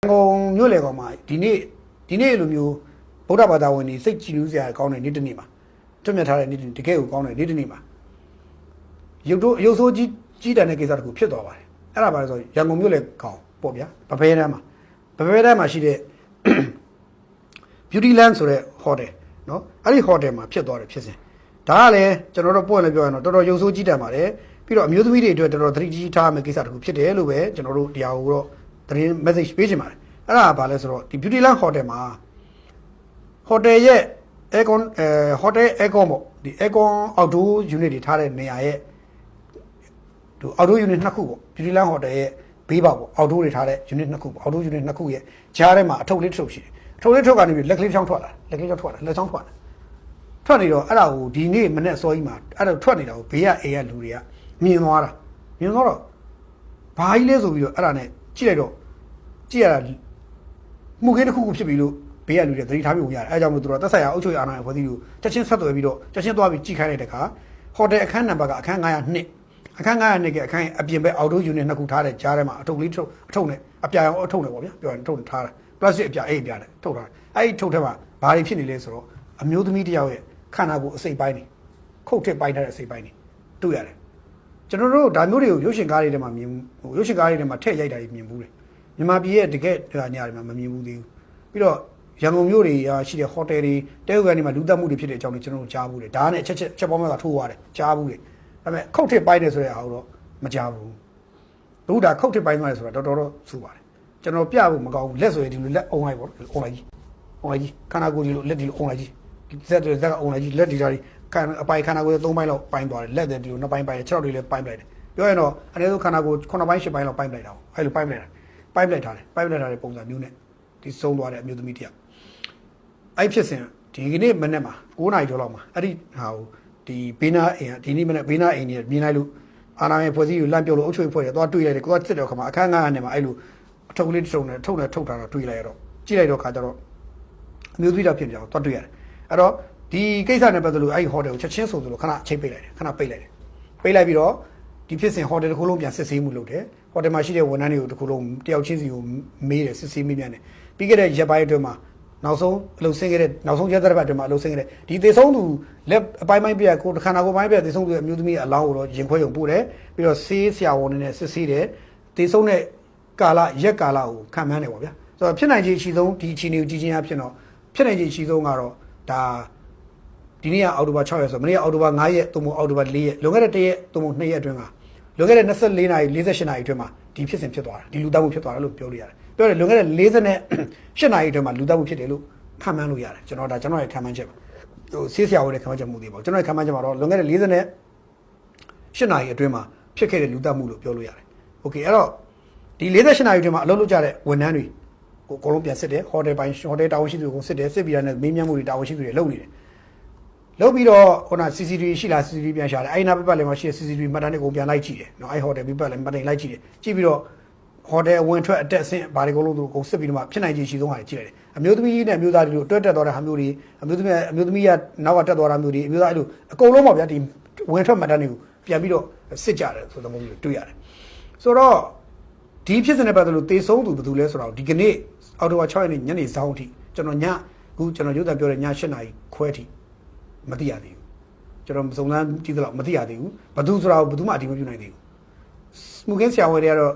公မျိုးလေကောင်မှာဒီနေ့လိုမျိုးဗုဒ္ဓဘာသာဝင်တွေစိတ်ကြည်နူးစရာကောင်းတဲ့နေ့တစ်နေ့မှာတွတ်မြတ်ထားတဲ့နေ့တကယ်ကိုကောင်းတဲ့နေ့တစ်နေ့မှာရုပ်ဆိုးကြီးတန်တဲ့ကိစ္စတခုဖြစ်သွားပါတယ်အဲ့ဒါပါလဲဆိုရန်ကုန်မျိုးလေကောင်ပေါ့ဗျာဗဖဲတန်းမှာရှိတဲ့ Beauty Land ဆိုတဲ့ hotel နော်အဲ့ဒီ hotel မှာဖြစ်သွားတယ်ဖြစ်စဉ်ဒါကလည်းကျွန်တော်တို့ပွင့်လည်းပြောရအောင်တော်တော်ရုပ်ဆိုးကြီးတန်ပါတယ်ပြီးတော့အမျိုးသမီးတွေအတွက်တော်တော်သတိကြီးထားမယ့်ကိစ္စတခုဖြစ်တယ်လို့ပဲကျွန်တော်တို့တရားကိုတော့သတင်း message ပေးချင်ပါတယ်အဲ့ဒါဘာလဲဆိုတော့ဒီ Beauty Land Hotel မှာ hotel ရဲ့ aircon hotel aircon ပေါ့ဒီ aircon outdoor unit တွေထားတဲ့နေရာရဲ့ဒီ outdoor unit နှစ်ခုပေါ့ Beauty Land Hotel ရဲ့ဘေးပေါက်ပေါ့ outdoor တွေထားတဲ့ unit နှစ်ခုပေါ့ outdoor unit နှစ်ခုရဲ့ကြားထဲမှာအထုပ်လေးတစ်ထုပ်ရှိတယ်အထုပ်လေးထုတ်ကနေပြီးလက်ကလေးချောင်းထွက်လာလက်ချောင်းထွက်နေတော့အဲ့ဒါကိုဒီနေ့မနေ့စောကြီးမှာအဲ့ဒါထွက်နေတာကိုဘေးကအိမ်ကလူတွေကမြင်သွားတော့ဘာကြီးလဲဆိုပြီးတော့အဲ့ဒါနဲ့ကြည့်ရတာမှုခင်းတစ်ခုဖြစ်ပြီးလို့ဘေးကလူတွေသတိထားပြီးဝင်ရတယ်အဲကြောင့်မို့သူတို့သက်ဆိုင်ရာအုပ်ချုပ်ရေးအာဏာရဲ့ဖွဲ့စည်းလို့ချက်ချင်းဆက်သွယ်ပြီးတော့ချက်ချင်းသွားပြီးကြည့်ခိုင်းလိုက်တဲ့အခါဟိုတယ်အခန်းနံပါတ်ကအခန်း902အခန်း902ကအခန်းအပြင်ဘက်အောက်တိုးယူနစ်နှစ်ခုထားတဲ့ကြားထဲမှာအထုပ်လေးအထုပ်နဲ့အပြာရောင်အထုပ်နဲ့ပေါ့ဗျာပြောရင်အထုပ်ထားတာပလတ်စတစ်အပြာအိတ်ပြာနဲ့ထုတ်ထားတယ်အဲ့ဒီထုတ်ထဲမှာဘာတွေဖြစ်နေလဲဆိုတော့အမျိုးသမီးတစ်ယောက်ရဲ့ခန္ဓာကိုယ်အစိတ်ပိုင်းနေခုတ်ထစ်ပိုင်းထားတဲ့အစိတ်ပိုင်းနေတွေ့ရတယ်ကျွန်တော်တို့ဒါမျိုးတွေကိုရုပ်ရှင်ကားတွေထဲမှာမြင်ရုပ်ရှင်ကားတွေထဲမှာထည့်ရိုက်တာတွေမြင်ဘူးတယ်မြန်မာပြည်ရဲ့တကယ်ညာတွေမှာမမြင်ဘူးသေးဘူးပြီးတော့ရန်ကုန်မြို့တွေရှိတဲ့ဟိုတယ်တွေတဲဥကန်တွေမှာလူသက်မှုတွေဖြစ်တဲ့အကြောင်းတွေကျွန်တော်တို့ကြားဘူးတယ်ဒါနဲ့ချက်ပေါင်းများစွာထိုးသွားတယ်ကြားဘူးတယ်ဒါပေမဲ့ခုတ်ထစ်ပိုင်းတယ်ဆိုတဲ့အားတော့မကြားဘူးဘုရားခုတ်ထစ်ပိုင်းသွားတယ်ဆိုတာတော်တော်ဆူပါတယ်ကျွန်တော်ပြဖို့မကောင်းဘူးလက်ဆိုရင်ဒီလိုလက်အုံလိုက်ပေါ့အုံလိုက်ကြီးခန္ဓာကိုယ်ဒီလိုလက်ဒီလိုအုံလိုက်ကြီးဇက်က အုံလိုက်ကြီးလက်ဒီဓာတ်အပိုင်ခန္ဓာကိုယ်3ပိုင်းလောက်ပိုင်းသွားတယ်လက်တဲ့ဒီလို2ပိုင်းပိုင်း6တွေလည်းပိုင်းလိုက်တယ်ပြောရင်တော့အနည်းဆုံးခန္ဓာကိုယ်9ပိုင်း10ပိုင်းလောက်ပိုင်းလိုက်တာအဲ့လိုပိုင်းလိုက်ထားတဲ့ပုံစံမျိုးနဲ့ဒီဆုံးသွားတဲ့အမျိုးသမီးတယောက်အဲ့ဖြစ်စဉ်ဒီကနေ့မနေ့မှာ9နာရီကျော်လောက်မှာအဲ့ဒီဟာကိုဒီဘေးနာအိမ်ဒီနေ့မနေ့ဘေးနာအိမ်ကြီးမြင်လိုက်လို့အာနာရဲ့ဖွဲ့စည်းကိုလန့်ပြုတ်လို့အုပ်ချုပ်ရေးဖွဲ့ရသွားတွေ့လိုက်တယ်ကိုကစစ်တဲ့ခါမှာအခန်း9နဲ့မှာအဲ့လိုအထုပ်လေးထုံနဲ့ထုတ်ထားတော့တွေ့လိုက်ရတော့ကြည့်လိုက်တော့ခါကျတော့အမျိုးသမီးတော့ဖြစ်ပြောင်းသွားတွေ့ရတယ်အဲ့တော့ဒီကိစ္စနဲ့ပတ်သက်လို့အဲ့ဒီဟိုတယ်ကိုချက်ချင်းဆိုသလိုခဏအချိန်ပိတ်လိုက်တယ်ပိတ်လိုက်ပြီးတော့ဒီဖြစ်စဉ်ဟိုတယ်တစ်ခုလုံးပြန်စစ်ဆေးမှုလုပ်တယ်ဟိုတယ်မှာရှိတဲ့ဝန်ထမ်းတွေကိုတစ်ခုလုံးတယောက်ချင်းစီကိုမေးတယ်စစ်ဆေးမေးမြန်းတယ်ပြီးခဲ့တဲ့ရက်ပိုင်းအတွင်းမှာနောက်ဆုံးအလုပ်ဆင်းခဲ့တဲ့နောက်ဆုံးရက်သက်အတွင်းမှာအလုပ်ဆင်းခဲ့တဲ့ဒီသေဆုံးသူလက်အပိုင်းပိုင်းပြကိုခန္ဓာကိုယ်ပိုင်းပြသေဆုံးသူရဲ့အမျိုးသမီးအလောင်းကိုတော့ရင်ခွဲရုံပို့တယ်ပြီးတော့ဆေးဆရာဝန်တွေနဲ့စစ်ဆေးတယ်သေဆုံးတဲ့ရက်ကာလကိုခံမှန်းတယ်ပေါ့ဗျာဆိုတော့ဖြစ်နိုင်ခြေရှိဆုံးဒီအခြေအနေကိုကြည့်ချင်းအဖြစ်တော့ဖြစ်နိုင်ခြေရှိဆုံးကတော့ဒါဒီနေ့ကအောက်တိုဘာ6ရက်ဆိုမနေ့ကအောက်တိုဘာ9ရက်သို့မဟုတ်အောက်တိုဘာ4ရက်လွန်ခဲ့တဲ့1ရက်သို့မဟုတ်2ရက်အတွင်းကလွန်ခဲ့တဲ့24နာရီ48နာရီအတွင်းမှာဒီဖြစ်စဉ်ဖြစ်သွားတာဒီလူသားမှုဖြစ်သွားတယ်လို့ပြောလို့ရတယ်ပြောတယ်လွန်ခဲ့တဲ့48နာရီအတွင်းမှာလူသားမှုဖြစ်တယ်လို့ခံမှန်းလို့ရတယ်ကျွန်တော်ရဲ့ခံမှန်းချက်ပါဟိုဆေးဆရာဝန်ရဲ့ခံမှန်းချက်မှုတွေပေါ့ကျွန်တော်ရဲ့ခံမှန်းချက်မှာတော့လွန်ခဲ့တဲ့48နာရီအတွင်းမှာဖြစ်ခဲ့တဲ့လူသားမှုလို့ပြောလို့ရတယ်โอเคအဲ့တော့ဒီ48နာရီအတွင်းမှာအလုပ်လုပ်ကြတဲ့ဝန်ထမ်းတွေကိုအကုန်လုံးပြန်စစ်တယ်ဟိုတယ်တာဝန်ရှိသူတွေကိုစစ်တယ်စစ်ပြီးတာနဲ့မေးမြန်းမှုတွေတာဝန်ရှိသူတွေလုပ်နေတယ်လုပ်ပြီးတော့ခုန CCTV ရှိလား CCTV ပြန်ရှာတယ်အဲ့နာပြပတ်လည်းမရှိတဲ့ CCTV မှတ်တမ်းတွေကိုပြန်လိုက်ကြည့်တယ်နော်အဲ့ဟိုတယ်ပြပတ်လည်းမှတ်တမ်းလိုက်ကြည့်တယ်ကြည့်ပြီးတော့ဟိုတယ်ဝင်ထွက်အတက်အဆင့်ဘာတွေကိုလုံးသူကိုစစ်ပြီးတော့ဖြစ်နိုင်ခြေရှိဆုံးဟာတွေကြည့်လိုက်တယ်အမျိုးသမီးနဲ့အမျိုးသားတွေတို့တွဲတက်သွားတဲ့ဟာမျိုးတွေအမျိုးသမီးကနောက်ကတက်သွားတာမျိုးတွေအမျိုးသားအဲ့လိုအကုန်လုံးပေါ့ဗျာဒီဝင်ထွက်မှတ်တမ်းတွေကိုပြန်ပြီးတော့စစ်ကြတယ်ဆိုတဲ့မျိုးတွေတွေ့ရတယ်ဆိုတော့ဒီဖြစ်စဉ်နဲ့ပတ်သက်လို့တေဆုံးသူဘယ်သူလဲဆိုတော့ဒီကနေ့အော်တိုဝါ6ရက်နေ့ညနေစောင်းအထိကျွန်တော်ရုပ်သံပြောတဲ့ည8နာရီခွဲအထိမသိရသေးဘူးကျွန်တော်စုံစမ်းကြည့်သလောက်မသိရသေးဘူးဘသူဆိုတာကိုဘသူမှအတိမပြုနိုင်သေးဘူးမှုခင်းဆရာဝန်တွေကတော့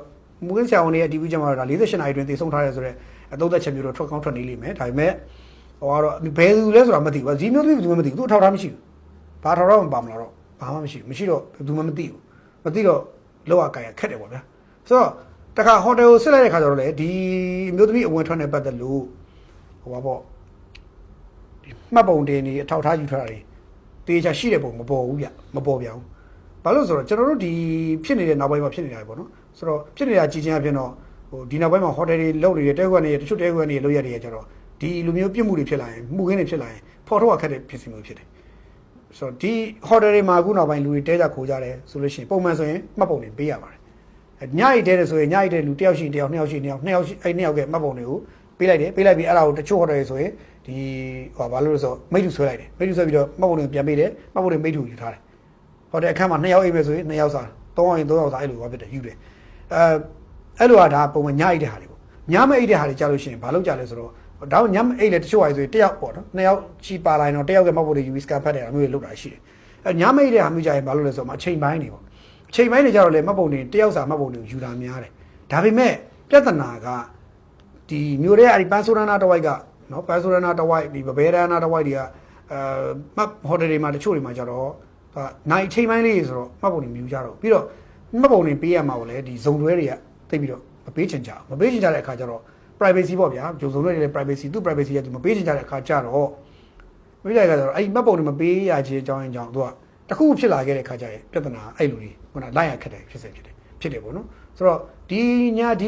မှုခင်းဆရာဝန်တွေရဲ့ TV ကျမှာတော့48နာရီအတွင်းသေဆုံးထားတယ်ဆိုတော့အသုံးသက်ချက်မျိုးတော့ထွက်ကောင်းထွက်နေလိမ့်မယ်ဒါပေမဲ့ဟိုကတော့ဘယ်သူလဲဆိုတာမသိဘူးဒီမျိုးသမီးဘယ်သူမှမသိဘူးသူအထောက်ထားမရှိဘူးဘာထောက်ထားမှပါမလားတော့ဘာမှမရှိတော့ဘယ်သူမှမသိဘူးမသိတော့လောက်ရကြရခက်တယ်ပေါ့ဗျာဆိုတော့တခါဟိုတယ်ကိုစစ်လိုက်တဲ့ခါကျတော့လေဒီအမျိုးသမီးအဝင်ထွက်နေပတ်သက်လို့ဟိုပါပေါ့မှတ်ပုံတင်နေအထောက်ထားယူထားတာတွေတေချာရှိတဲ့ပုံမပေါ်ဘူးဗျမပေါ်ပြအောင်ဘာလို့ဆိုတော့ကျွန်တော်တို့ဒီဖြစ်နေတဲ့နောက်ပိုင်းမှာဖြစ်နေတာပေါ့နော်ဆိုတော့ဖြစ်နေတာကြည်ချင်းအဖြစ်တော့ဟိုဒီနောက်ပိုင်းမှာဟိုတယ်တွေလုပ်နေတဲ့တဲခွက်တွေတချို့တဲခွက်တွေလုပ်ရတယ်ကျတော့ဒီလူမျိုးပြစ်မှုတွေဖြစ်လာရင်မှုခင်းတွေဖြစ်လာရင်ဖော်ထုတ်ရခက်တဲ့ဖြစ်စဉ်မျိုးဖြစ်တယ်ဆိုတော့ဒီဟိုတယ်တွေမှာအခုနောက်ပိုင်းလူတွေတဲကြခိုးကြတယ်ဆိုလို့ရှိရင်ပုံမှန်ဆိုရင်မှတ်ပုံတင်ပေးရပါတယ်ညအိတ်တဲတယ်ဆိုရင်ညအိတ်တဲ့လူတယောက်ရှိတယောက်နှစ်ယောက်ရှိနှစ်ယောက်အဲ့နှစ်ယောက်ကမှတ်ပုံတွေကိုပေးလိုက်တယ်ပြီးပြီးအဲ့ဒါကိုတချို့ဟိုတယ်ဆိုရင်ဒီဟိုဘာလို့လဲဆိုမိတ်တူဆွဲလိုက်တယ်မိတ်တူဆွဲပြီးတော့မှတ်ပုံတွေပြန်ပေးတယ်မှတ်ပုံတွေမိတ်တူယူထားတယ်ဟိုတယ်အခန်းမှာ2ယောက်အိတ်ပဲဆိုရင်2ယောက်စား3ယောက်ရင်3ယောက်စားအဲ့လိုဘာဖြစ်တယ်ယူတယ်အဲ့လိုကဒါပုံမှန်ညအိတ်တဲ့ဟာတွေပေါ့ ညမအိတ်တဲ့ဟာတွေကြားလို့ရှိရင်ဘာလို့ကြားလဲဆိုတော့ဒါကညမအိတ်လေတချို့ဟာဆိုရင်တယောက်ပေါ့နော်နှစ်ယောက်ချီပါလာရင်တော့တယောက်ကမှတ်ဖို့တွေ UV scan ဖတ်တယ်အမျိုးတွေလောက်တာရှိတယ်အဲညမအိတ်တဲ့ဟာမျိုးကြရင်ဘာလို့လဲဆိုတော့အချိန်ပိုင်းနေပေါ့အချိန်ပိုင်းနေကြတော့လေမှတ်ပုံတွေတယောက်စာမှတ်ပုံတွေကိုယူတာများတယ်ဒါပေမဲ့ပြဿနာကဒီမျိုးတွေကအဲဒီပန်းဆိုရနာတဝိုက်ကနော်ပန်းဆိုရနာတဝိုက်ဒီဗဘဲရနာတဝိုက်တွေကမှတ်ဟိုတယ်တွေမှာတချို့တွေမှာကြတော့နိုင်အချိန်ပိုင်းလေးဆိုတော့မှတ်ပုံတွေမြူကြတော့ပြီးတော့မှတ်ပုံတွေပေးရမှာကိုလေဒီဇုံတွဲတွေကသိပြီးတော့မပေးချင်ကြဘူးမပေးချင်ကြတဲ့အခါကျတော့ privacy ပေါ့ဗျာဂျုံစုံတွေလည်း privacy သူ privacy ရဲ့သူမပေးချင်ကြတဲ့အခါကျတော့မပေးလိုက်ကြတော့အဲ့ဒီမှတ်ပုံတွေမပေးရခြင်းအကြောင်းအကြောင်းသူကတခုဖြစ်လာခဲ့တဲ့အခါကျရင်ပြဿနာအဲ့လိုကြီးခုနလိုက်ရခက်တယ်ဖြစ်တယ်ပေါ့နော်ဆိုတော့ဒ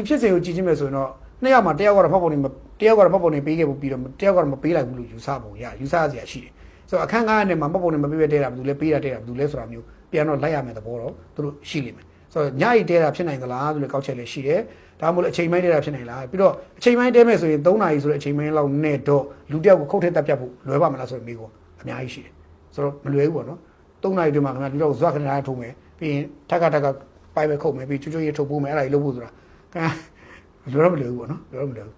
ီဖြစ်စဉ်ကိုကြည့်ချင်းမယ်ဆိုရင်တော့နှစ်ယောက်မှာတယောက်ကတော့မှတ်ပုံတွေတယောက်ကတော့မှတ်ပုံတွေပေးခဲ့ပြီးတော့တယောက်ကတော့မပေးလိုက်ဘူးလို့ယူဆပုံရယူဆရစရာရှိတယ်ဆိုတော့အခန်းကားနဲ့မှာမှတ်ပုံတွေမပေးပဲတဲတာဘယ်သူလဲပေးတာတဲတာဘယ်သူလဲဆိုတာမျိုးပြန်တော့လိုက်ရမယ်သဘောတော့သူတို့ရှိလိမ့်မယ်ဆိုတော့ညအိတ်တဲတာဖြစ်နိုင်သလားဆိုလည်းကောက်ချက်လေးရှိတယ်ဒါမှမဟုတ်အချိန်ပိုင်းတဲတာဖြစ်နိုင်လားပြီးတော့အချိန်ပိုင်းတဲမဲ့ဆိုရင်3နာရီဆိုတဲ့အချိန်ပိုင်းလောက်နဲ့တော့လူတယောက်ကိုခုတ်ထက်တက်ပြတ်ဖို့လွယ်ပါမလားဆိုတော့မိကောအများကြီးရှိတယ်ဆိုတော့မလွယ်ဘူးပေါ့နော်3နာရီတွင်းမှာခင်ဗျာလူတယောက်ကိုဇွတ်ခဏထုံးမယ်ပြီးရင်ထက်ကပိုက်ပဲခုတ်မယ်ပြီးချွတ်ရေးထုတ်ပိုးမယ်အဲ့ဒါကြီးလုပ်ဖို့ဆိုတာခင်ဗျာလွယ်တော့မလွယ်ဘူးပေါ့နော်လွယ်တော့မလွယ်ဘူး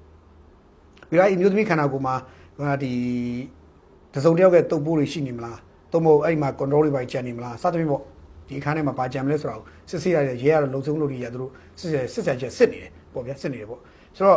ပြီးတော့အမျိုးသမီးခန္ဓာကိုယ်မှာဒီတစုံတယောက်ကတုပ်ပိုးတွေရှိနေမလားသို့မဟုတ်အဲ့ဒီမှာ control တွေပါကြံနေမလားစသဖြင့်ပေါ့ဒီအခန်းထဲမှာပါကြံမလဲဆိုတာကိုစစ်ဆေးရတယ်ရဲရတော့လုံဆုံးလို့တွေရသူတို့စစ်ဆန်ချက်စစ်နေတယ်ပေါ့ဗျာစစ်နေတယ်ပေါ့ဆိုတော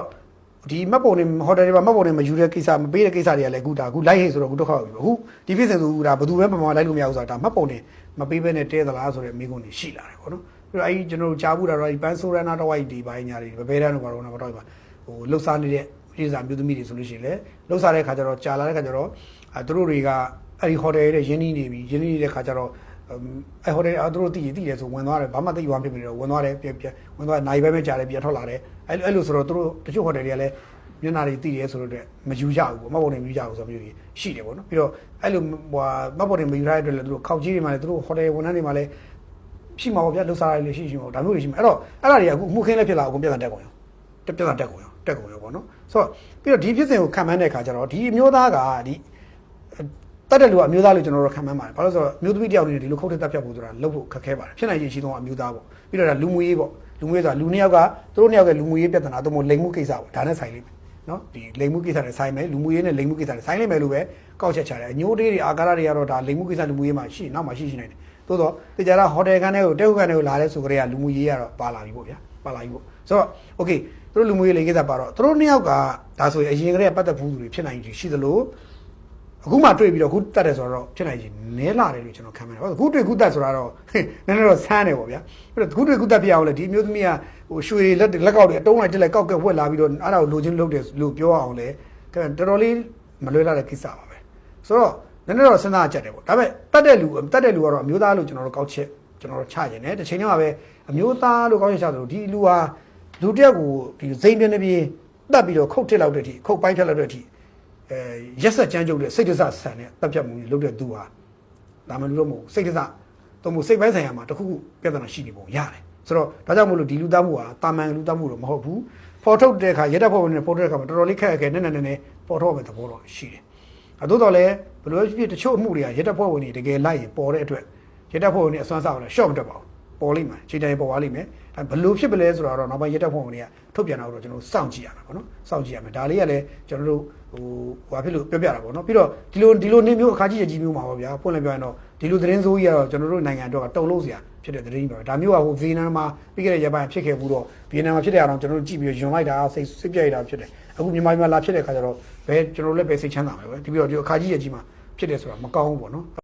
့ဒီမှတ်ပုံတွေဟိုတယ်တွေမှာမှတ်ပုံတွေမယူတဲ့ကိစ္စမပေးတဲ့ကိစ္စတွေကလည်းအခုလိုက်ဟိဆိုတော့အခုဒုက္ခရောက်ပြီအခုဒီဖြစ်စဉ်သူဒါဘယ်သူပဲမမလိုက်လို့မရဘူးဆိုတာဒါမှတ်ပုံတွေမပေးဘဲနဲ့တဲသလားဆိုတဲ့မိကုန်းတွေရှိလာတယ်ပေါ့နော်ပြီးတော့အဲ့ဒီကျွန်တော်တို့ကြားဘူးတာတော့ဒီပန်းဆိုရနာတော့ဝိုက်ဒီပိုင်းညာတွေဘဲတန်းတို့ဘာလို့လဲမတော့ပါဟိုလှုပ်ရှားနေတဲ့ပြည်စာမျိုးသမီးတွေဆိုလို့ရှိရင်လည်းလှုပ်ရှားတဲ့ခါကျတော့ကြာလာတဲ့ခါကျတော့သူတို့တွေကအဲ့ဒီဟိုတယ်ရဲ့ရင်းနှီးနေပြီရင်းနှီးနေတဲ့ခါကျတော့အဲ့ဟိုတယ်သူတို့သိတယ်ဆိုဝင်သွားတယ်ဘာမှသိရွာဖြစ်ပြီးတော့ဝင်သွားတယ်ပြန်ဝင်သွားနိုင်ပဲပဲကြာတယ်ပြန်ထွက်လာတယ်အဲ့လိုဆိုတော့သူတို့တချို့ဟိုတယ်တွေကလည်းမျက်နှာတွေသိတယ်ဆိုတော့မယူကြဘူးပေါ့မှတ်ပုံတွေမယူကြဘူးဆိုမျိုးတွေရှိတယ်ပေါ့နော်ပြီးတော့အဲ့လိုဟိုမှတ်ပုံတွေမယူရတဲ့အတွက်လည်းသူတို့ခောက်ကြီးတွေမှာလည်းသူတို့ဟိုတယ်ဝန်ထမ်းတွေမှာလည်းရှိမှာပေါ့ဗျာလှုပ်ရှားရည်ရှိမှာဒါမျိုးတွေရှိမှာအဲ့တော့အဲ့ဒါတွေကအခုမှုခင်းလည်းဖြစ်လာအောင်ပြန်တက်ကုန်ရောတက်ကုန်ရောပေါ့နော်ဆိုတော့ပြီးတော့ဒီဖြစ်စဉ်ကိုခံမှန်းတဲ့အခါကျတော့ဒီအမျိုးသားကဒီတတ်တဲ့လူကအမျိုးသားလို့ကျွန်တော်တို့ခံမှန်းပါတယ်ဘာလို့ဆိုတော့မျိုးသမီးတယောက်နေဒီလိုခုတ်ထက်တက်ဖြတ်ဖို့ဆိုတာလုပ်ဖို့ခက်ခဲပါတယ်ဖြစ်နိုင်ရရှိသောအမျိုးသားပေါ့ပြီးတော့ဒါလူမှုရေးပေါ့လူမှုရေးဆိုတာလူနှစ်ယောက်ကသူတို့နှစ်ယောက်ကလူမှုရေးပြဿနာသို့မဟုတ်လိမ်မှုကိစ္စပေါ့ဒါနဲ့ဆိုင်လိမ့်မယ်နော်ဒီလိမ်မှုကိစ္စနဲ့ဆိုင်မယ်လူမှုရေးနဲ့လိမ်မှုကိစ္စနဲ့ဆိုင်လိမ့်မယ်လို့ပဲကောက်ချက်ချတယ်အညိုးတေးတွေအာကာရတွေကတော့ဒါလိမ်မှုကိစ္စလူမှုရေးမှာရှိနောက်မှာရှိနိုင်တယ်သို့တော့တကြတာဟိုတယ်ခန်းထဲကိုတဲခုခန်းထဲကိုလာတဲ့ဆိုကြတဲ့ကလူမှုရေးကတော့ပါလာပြီပေါ့ဗျာပါလာပြီပေါ့ဆိုတော့โอเคသူတို့လူမှုရေးလိမ်ကိစ္စပါတော့သူတို့နှစ်ယောက်ကဒါဆိုရင်အရင်ကတည်းကပတ်သက်ဘူးသူတွေဖြစ်နိုင်ရှိသလိုအခုမှတွေ့ပြီးတော့ခုတက်တယ်ဆိုတော့ဖြစ်နိုင်ရင်နဲလာတယ်လို့ကျွန်တော်ခံမှန်းတယ်။ခုတွေ့ခုတက်ဆိုတာတော့နည်းနည်းတော့ဆန်းတယ်ပေါ့ဗျာ။အဲ့တော့ခုတွေ့ခုတက်ပြအောင်လေဒီမျိုးသမီးကဟိုရွှေလက်ကောက်တွေအတုံးလိုက်တက်လိုက်ကောက်ကက်ဝက်လာပြီးတော့အဲ့ဒါကိုလိုချင်လုပ်တယ်လို့ပြောအောင်လေတော်တော်လေးမလွယ်လာတဲ့ကိစ္စပါပဲ။ဆိုတော့နည်းနည်းတော့စဉ်းစားကြတယ်ပေါ့။ဒါပေမဲ့တက်တဲ့လူကတော့အမျိုးသားလို့ကျွန်တော်တို့ကောက်ချက်ကျွန်တော်တို့ချရင်လည်းတစ်ချိန်တည်းမှာပဲအမျိုးသားလို့ကောက်ချက်ချသလိုဒီလူဟာလူတစ်ယောက်ကိုဒီစိမ့်ပြင်းနေပြီးတက်ပြီးတော့ခုတ်ထစ်လောက်တဲ့အထိခုတ်ပိုင်းဖြတ်လောက်တဲ့အထိရက်ဆက်ကြမ်းကြုတ်တဲ့စိတ်ဒသဆန်တဲ့တပ်ဖြတ်မှုတွေလုပ်တဲ့သူဟာဒါမှမဟုတ်စိတ်ဒသတော့မို့စိတ်ပိုင်းဆိုင်ရာမှာတခုခုပြဿနာရှိနေပုံရတယ်ဆိုတော့ဒါကြောင့်မို့လို့ဒီလူသားမှုဟာတာမန်လူသားမှုတော့မဟုတ်ဘူးပေါ်ထုတ်တဲ့အခါရက်တက်ဖို့နဲ့ပေါ်ထုတ်တဲ့အခါမှာတော်တော်လေးခက်ခဲနဲ့ပေါ်ထုတ်မယ်သဘောတော့ရှိတယ်အတိုးတော်လည်းဘယ်လိုဖြစ်တချို့အမှုတွေကရက်တက်ဖို့ဝင်နေတကယ်လိုက်ရင်ပေါ်တဲ့အတွက်ရက်တက်ဖို့ဝင်နေအစွမ်းစားအောင်လည်းရှော့မတက်ပါဘူးပေါ်လိမ့်မယ်ချိန်တိုင်းပေါ်သွားလိမ့်မယ်ဘယ်လိုဖြစ်ပလဲဆိုတော့နောက်ပိုင်းရက်တက်ဖို့ဝင်နေကထုတ်ပြန်တော့ကျွန်တော်စောင့်ကြည့်ရမှာပေါ့နော်စောင့်ကြည့်ရမယ်ဒါလေးကလည်းကျွန်တော်တို့ဟိုဘာဖြစ်လို့ပြောပြတာပေါ့နော်ပြီးတော့ဒီလိုနေမျိုးအခါကြီးကြီးမျိုးမှာပေါ့ဗျာဖွင့်လိုက်ပြောရင်တော့ဒီလိုသတင်းစိုးကြီးကတော့ကျွန်တော်တို့နိုင်ငံတော့တုံလို့စရာဖြစ်တဲ့သတင်းပဲဒါမျိုးကဟိုဗီယက်နမ်မှာပြီးခဲ့တဲ့ရက်ပိုင်းဖြစ်ခဲ့ဘူးတော့ဗီယက်နမ်မှာဖြစ်တဲ့အအောင်ကျွန်တော်တို့ကြည့်ပြီးယွန်လိုက်တာစိတ်ပြိုက်တာဖြစ်တယ်အခုမြန်မာပြည်မှာလာဖြစ်တဲ့အခါကျတော့ဘယ်ကျွန်တော်တို့လည်းပဲစိတ်ချမ်းသာမယ်ပဲဒီပြီးတော့ဒီအခါကြီးကြီးမှာဖြစ်တယ်ဆိုတာမကောင်းဘူးပေါ့နော်